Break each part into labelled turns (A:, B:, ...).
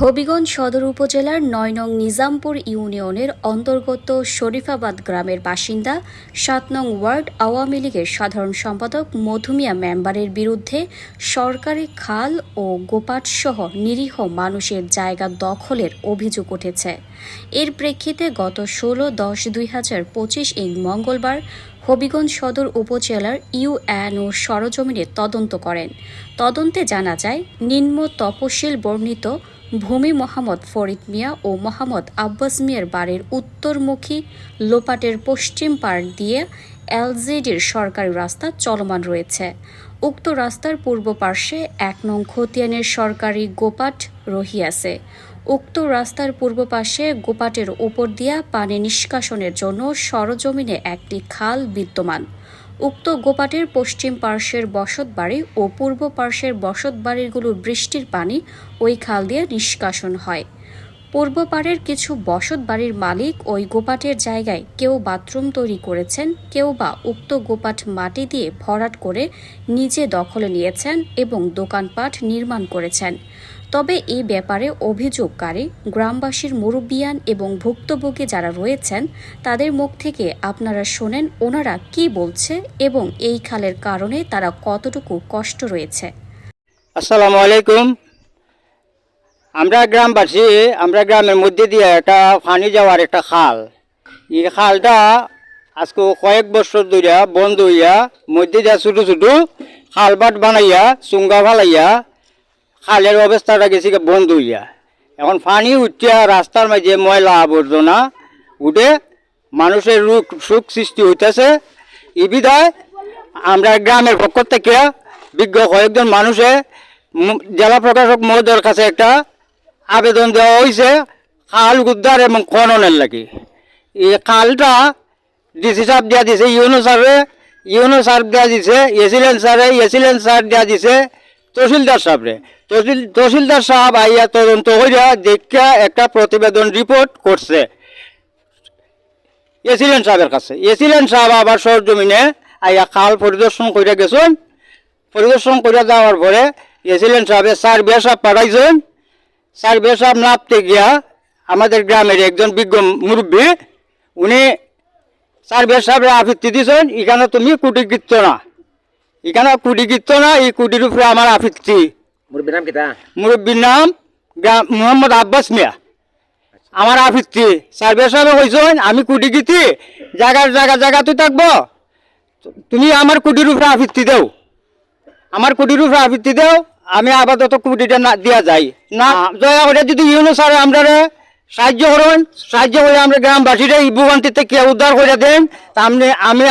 A: হবিগঞ্জ সদর উপজেলার ৯ নং নিজামপুর ইউনিয়নের অন্তর্গত শরীফাবাদ গ্রামের বাসিন্দা ৭ নং ওয়ার্ড আওয়ামী লীগের সাধারণ সম্পাদক মধুমিয়া মেম্বারের বিরুদ্ধে সরকারি খাল ও গোপাটসহ নিরীহ মানুষের জায়গা দখলের অভিযোগ উঠেছে। এর প্রেক্ষিতে গত ১৬/১০/২০২৫ মঙ্গলবার হবিগঞ্জ সদর উপজেলার ইউএনও সরজমিনে তদন্ত করেন। তদন্তে জানা যায়, নিম্ন তপশিল বর্ণিত ভূমি মোহাম্মদ ফরিদ মিয়া ও মোহাম্মদ আব্বাস মিয়ার বাড়ির উত্তরমুখী লোপাটের পশ্চিম পাড় দিয়ে এলজিডির সরকারি রাস্তা চলমান রয়েছে। উক্ত রাস্তার পূর্ব পার্শ্বে ১ নং খতিয়ানের সরকারি গোপাট রহিয়াছে। উক্ত রাস্তার পূর্ব পাশে গোপাটের উপর দিয়া পানি নিষ্কাশনের জন্য সরজমিনে একটি খাল বিদ্যমান। উক্ত গোপাটের পশ্চিম পার্শ্বের বসতবাড়ি ও পূর্ব পার্শ্বের বসতবাড়িগুলোর বৃষ্টির পানি ওই খাল দিয়ে নিষ্কাশন হয়। পূর্ব পাড়ের কিছু বসতবাড়ির মালিক ওই গোপাটের জায়গায় কেউ বাথরুম তৈরি করেছেন, কেউ বা উক্ত গোপাট মাটি দিয়ে ভরাট করে নিজে দখলে নিয়েছেন এবং দোকানপাট নির্মাণ করেছেন। তবে এই ব্যাপারে অভিযোগকারী, গ্রামবাসীর মুরব্বিয়ান এবং ভুক্তভোগী যারা রয়েছেন তাদের মুখ থেকে আপনারা শোনেন ওনারা কি বলছে এবং এই খালের কারণে তারা কতটুকু কষ্ট রয়েছে।
B: আসসালামু আলাইকুম। আমরা গ্রামবাসী, আমরা গ্রামের মধ্যে দিয়ে একটা পানি যাওয়ার একটা খাল, এই খালটা আজকে কয়েক বছর ধরে বন্ধ হইয়া মধ্যে দিয়ে ছোটো ছোটো খালবাট বানাইয়া চুঙ্গা ফালাইয়া খালের অবস্থাটা গেছে বন্ধ হইয়া। এখন পানি উঠিয়া রাস্তার মাঝে ময়লা আবর্জনা উঠে মানুষের রোগ সুখ সৃষ্টি হইতেছে। এই বিধায় আমরা গ্রামের পক্ষ থেকে বিজ্ঞ কয়েকজন মানুষে জেলা প্রশাসক মহোদয়ের কাছে একটা আবেদন দেওয়া হয়েছে খাল উদ্ধার এবং খননের লাগি। এই খালটা ডিসি সাহেব দেওয়া দিছে, ইউনো সাহেব দেওয়া দিছে, এসিলেন্ট স্যার দেওয়া দিছে তহসিলদার সাহেবরে। তহসিলদার সাহেব আইয়া তদন্ত হইয়া দেখা একটা প্রতিবেদন রিপোর্ট করছে এসিলেন্ট সাহেবের কাছে। এসিলেন্ট সাহেব আবার সরজমিনে আইয়া খাল পরিদর্শন করে গেছেন। পরিদর্শন করে যাওয়ার পরে এসিলেন্ট সাহেবের সার্ভে সাহেব পাঠাইছেন। সার্ভে সাহেব নাপতে গিয়া আমাদের গ্রামের একজন বিজ্ঞ মুরব্বী উনি সার্ভে সাহেবের আপত্তি দিয়েছেন, এখানে তুমি কুটি গিচ্ছ না, এখানে কুটি গিচ্ছ না, এই কুটির উপরে আমার আপত্তি।
C: মুরব্বীর নাম কিতা?
B: মুরব্বীর নাম মোহাম্মদ আব্বাস মিয়া। আমার আপত্তি সার্ভে সাহেব কইছেন আমি কুটি গিতি জায়গাতে থাকবো, তুমি আমার কুটির উপরে আপত্তি দেও, আমার কুটির উপরে আপত্তি দেও, আমি আপাতত কুটিটা না দিয়া যাই না। দয়া করে যদি ইউনো স্যার আমরা সাহায্য করেন, সাহায্য করে আমরা গ্রামবাসীরা এই ভোগান্তি থেকে উদ্ধার করে দেন,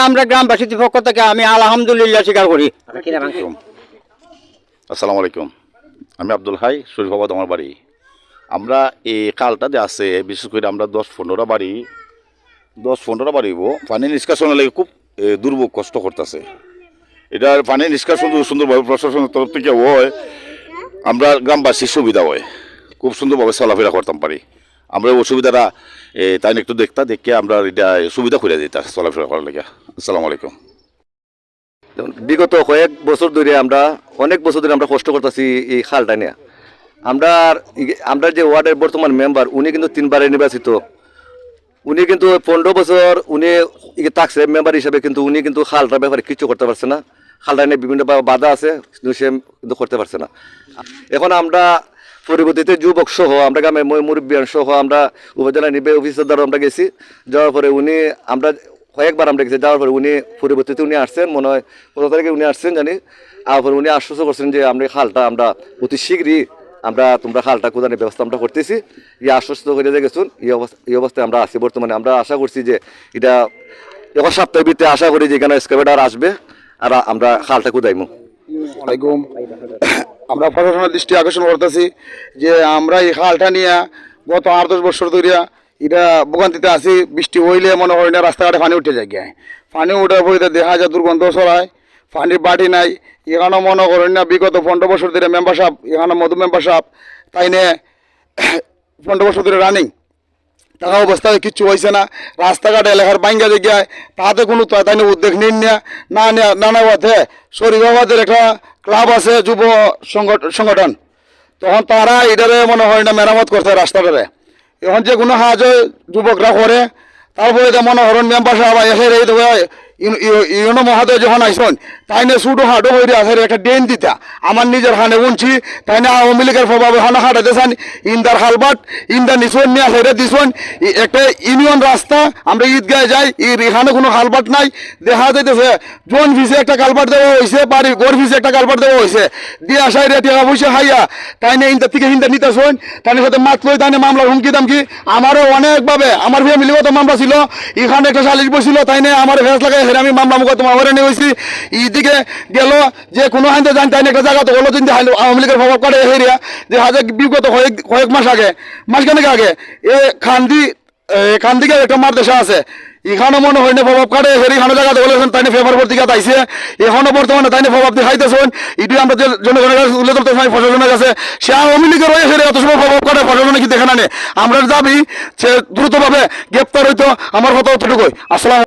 B: আমরা গ্রামবাসীদের পক্ষ থেকে আমি আলহামদুলিল্লাহ স্বীকার করি।
D: আসসালামু আলাইকুম। আমি আব্দুল হাই, শরীফাবাদ আমার বাড়ি। আমরা এই খালটাতে আছে, বিশেষ করে আমরা 10-15টা বাড়ি পানি নিষ্কাশনের লাগে খুব দুর্ভোগ কষ্ট করতেছে। এটার পানি নিষ্কাশন সুন্দরভাবে প্রশাসনের তরফ থেকে হয়, আমরা গ্রামবাসীর সুবিধা হয়, খুব সুন্দরভাবে চলাফেরা করতাম পারি। আমরা অসুবিধাটা তাই একটু দেখে আমরা এটা সুবিধা করে দিই চলাফেরা করার লাগে। আসসালামু আলাইকুম।
C: বিগত কয়েক বছর ধরে অনেক বছর ধরে আমরা কষ্ট করতেছি এই খালটা নিয়ে। আমরা যে ওয়ার্ডের বর্তমান মেম্বার উনি কিন্তু 3বারে নির্বাচিত। উনি কিন্তু 15 বছর উনি থাকছে মেম্বার হিসাবে, কিন্তু উনি কিন্তু খালটার ব্যাপারে কিছু করতে পারছে না। খালটা নিয়ে বিভিন্ন বাধা আছে, কিন্তু সে কিন্তু করতে পারছে না। এখন আমরা পরবর্তীতে যুবক সহ আমরা গ্রামের মুরব্বিয়ান সহ আমরা উপজেলা নির্বাহী অফিসার দ্বারা আমরা গেছি। যাওয়ার পরে আমরা কয়েকবার আমরা গেছি, যাওয়ার পরে পরবর্তীতে উনি আসছেন, মনে হয় 15 তারিখে উনি আসছেন জানি। আর পরে উনি আশ্বস্ত করছেন যে আমরা খালটা আমরা অতি শীঘ্রই তোমরা খালটা খোদানোর ব্যবস্থা আমরা করতেছি। আশ্বস্ত করে গেছুন। এই অবস্থায় আমরা আছি বর্তমানে। আমরা আশা করছি যে এটা এক সপ্তাহের ভিতরে আশা করি যে এখানে এক্সকাভেটর আসবে আর আমরা খালটা খোদাইমু।
E: আমরা প্রশাসনের দৃষ্টি আকর্ষণ করতেছি যে আমরা এই খালটা নিয়ে গত 8-10 বছর ধরে এটা ভোগান্তিতে আছি। বৃষ্টি হইলে মনে হয় না রাস্তাঘাটে পানি উঠে যায়, পানি উঠার পরে দেখা যায় দুর্গন্ধ ছড়ায়, পানির বাটি নাই। এখানে মনে করেন না বিগত 15 বছর ধরে মেম্বার সাহেব, এখানে মধু মেম্বার সাহেব তাই নিয়ে 15 বছর ধরে রানিং, টাকা অবস্থায় কিচ্ছু হয়েছে না। রাস্তাঘাট এলাকার বাইঙ্গা জায়গায় তাতে কোনো তাই উদ্যোগ নিন না নানা পথে শরীফাবাদের একটা ক্লাব আছে, যুব সংগঠন, তখন তারা এটারে মনে হয় না মেরামত করতে রাস্তাটারে। এখন যে কোনো সাহায্য যুবকরা করে, তারপরে মনে হরণ মেম্বার সাহেব এসে ইউনো মহাদয় যখন আইসন তাই না সুটো হাঁটো হয়ে আসে একটা ড্রেন দিতা আমার নিজের হানে উনছি তাই না আওয়ামী লীগের প্রভাবে হানা হাঁটাতে চান ইন্দার হালবাট ইন্দার নিশন নিয়ে আসে দিছন একটা ইউনিয়ন রাস্তা আমরা ঈদগায় যাই এখানে কোনো হালবাট নাই দেখা যাইতেছে জোন ফিসে একটা কালবাট দেওয়া হয়েছে বাড়ি গড় ফিসে একটা কালবাট দেওয়া হয়েছে দিয়ে আসাই রে টাকা পয়সা খাইয়া তাই না ইন্দার থেকে হিন্দার নিতে শোন তাই সাথে মাতলই তাই না মামলার হুমকি দামকি আমারও অনেকভাবে আমার ফ্যামিলিগত মামলা ছিল এখানে একটা সালিশ বসছিল তাই না আমার ফেস লাগাই আমি মামলা মুকদ্দমা করে নিয়ে হয়েছি এইদিকে গেল যে কোনো হাইতে জানি তাই একটা জায়গা তো হলো যদি আওয়ামী লীগের প্রভাব করে হেরিয়া যে হাজার বিগত কয়েক মাস আগে মাসখানেক আগে এ খান্দিকে একটা মাদ্রাসা আছে এখানে মনে হয় না প্রভাব কাটে হেরি খানো জায়গাতে বলেছেন তাই ফেভার ভর্তিকা তাইছে এখনো বর্তমানে তাই প্রভাব দেখাইতেছেন এটি আমরা জনগণের কাছে তুলে ধরতে চাই প্রশাসনের কাছে সে আওয়ামী লীগের হয়ে হেরে এত সময় প্রভাব কাটে প্রশাসনে কি দেখে না আমরা দাবি সে দ্রুতভাবে গ্রেপ্তার হইতো আমার কথা অতটুকুই। আসসালাম।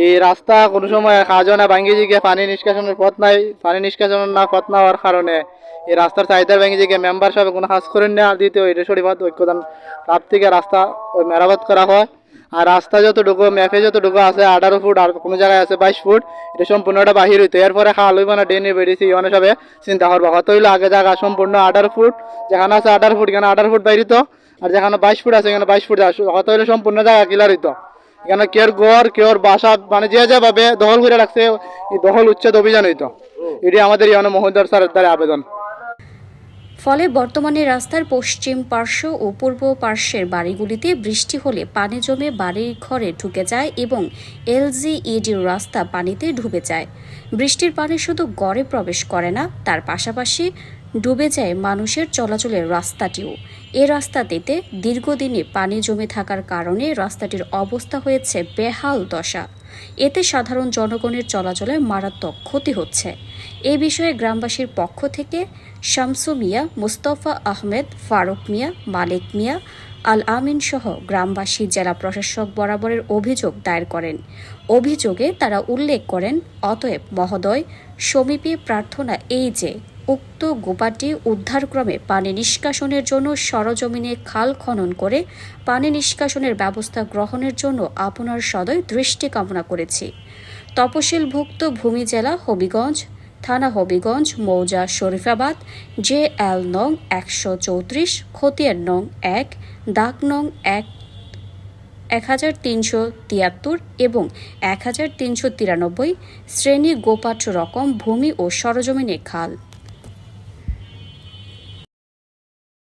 F: এই রাস্তা কোনো সময় খাজনা ভাঙ্গি জিগে পানি নিষ্কাশনের পথ নাই, পানি নিষ্কাশনের পথ না হওয়ার কারণে এই রাস্তার চাহিদার ভাঙ্গি জিগে মেম্বার সাহেব কোনো কাজ করেন না। আর দ্বিতীয় এটা শরীফাত ঐক্যদান প্রাপ্তিকে রাস্তা ওই মেরামত করা হয়। আর রাস্তা যতটুকু ম্যাপে যতটুকু আছে 18 ফুট আর কোনো জায়গায় আছে 22 ফুট, এটা সম্পূর্ণটা বাহির হইতো। এরপরে খাল হইব না ডেনে বেরিয়েছি অনেক সবে চিন্তা করবো হয়তো হইলো আগে জায়গা সম্পূর্ণ 18 ফুট, যেখানে আছে 18 ফুট এখানে 18 ফুট বাইর হইতো, আর যেখানে 22 ফুট আছে এখানে 22 ফুট হয়তো হইলে সম্পূর্ণ জায়গা ক্লিয়ার হইতো। এখানে কেউর ঘর কেউর বাসা মানে যে ভাবে দখল করে রাখছে এই দখল উচ্ছেদ অভিযান হইতো। এটি আমাদের ইয়ানো মহোদয় স্যারের দ্বারা আবেদন।
A: ফলে বর্তমানে রাস্তার পশ্চিম পার্শ্ব ও পূর্ব পার্শ্বের বাড়িগুলিতে বৃষ্টি হলে পানি জমে বাড়ির ঘরে ঢুকে যায় এবং LGED রাস্তা পানিতে ডুবে যায়। বৃষ্টির পানি শুধু গড়ে প্রবেশ করে না, তার পাশাপাশি ডুবে যায় মানুষের চলাচলের রাস্তাটিও। এ রাস্তাটিতে দীর্ঘদিনে পানি জমে থাকার কারণে রাস্তাটির অবস্থা হয়েছে বেহাল দশা। এতে সাধারণ জনগণের চলাচলে মারাত্মক ক্ষতি হচ্ছে। এ বিষয়ে গ্রামবাসীর পক্ষ থেকে শামসু মিয়া, মুস্তফা আহমেদ, ফারুক মিয়া, মালিক মিয়া, আল আমিন সহ গ্রামবাসী জেলা প্রশাসক বরাবরের অভিযোগ দায়ের করেন। অভিযোগে তারা উল্লেখ করেন, অতএব মহোদয় সমীপে প্রার্থনা এই যে উক্ত গোপাটি উদ্ধারক্রমে পানি নিষ্কাশনের জন্য সরজমিনে খাল খনন করে পানি নিষ্কাশনের ব্যবস্থা গ্রহণের জন্য আপনার সদয় দৃষ্টি কামনা করেছি। তপশিলভুক্ত ভূমি জেলা হবিগঞ্জ, থানা হবিগঞ্জ, মৌজা শরীফাবাদ, JL নং 134, খতিয়ান নং 1, দাগ নং 1373 এবং 1393 শ্রেণী গোপাট রকম ভূমি ও সরজমিনে খাল।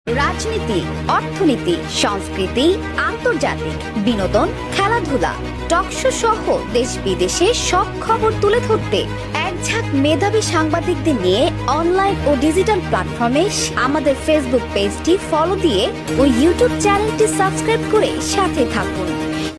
G: রাজনীতি, অর্থনীতি, সংস্কৃতি, আন্তর্জাতিক বিনোদন, খেলাধুলা, টকশো সহ দেশ বিদেশে সব খবর তুলে ধরতে এক ঝাঁক মেধাবী সাংবাদিকদের নিয়ে অনলাইন ও ডিজিটাল প্ল্যাটফর্মে আমাদের ফেসবুক পেজটি ফলো দিয়ে ও ইউটিউব চ্যানেলটি সাবস্ক্রাইব করে সাথে থাকুন।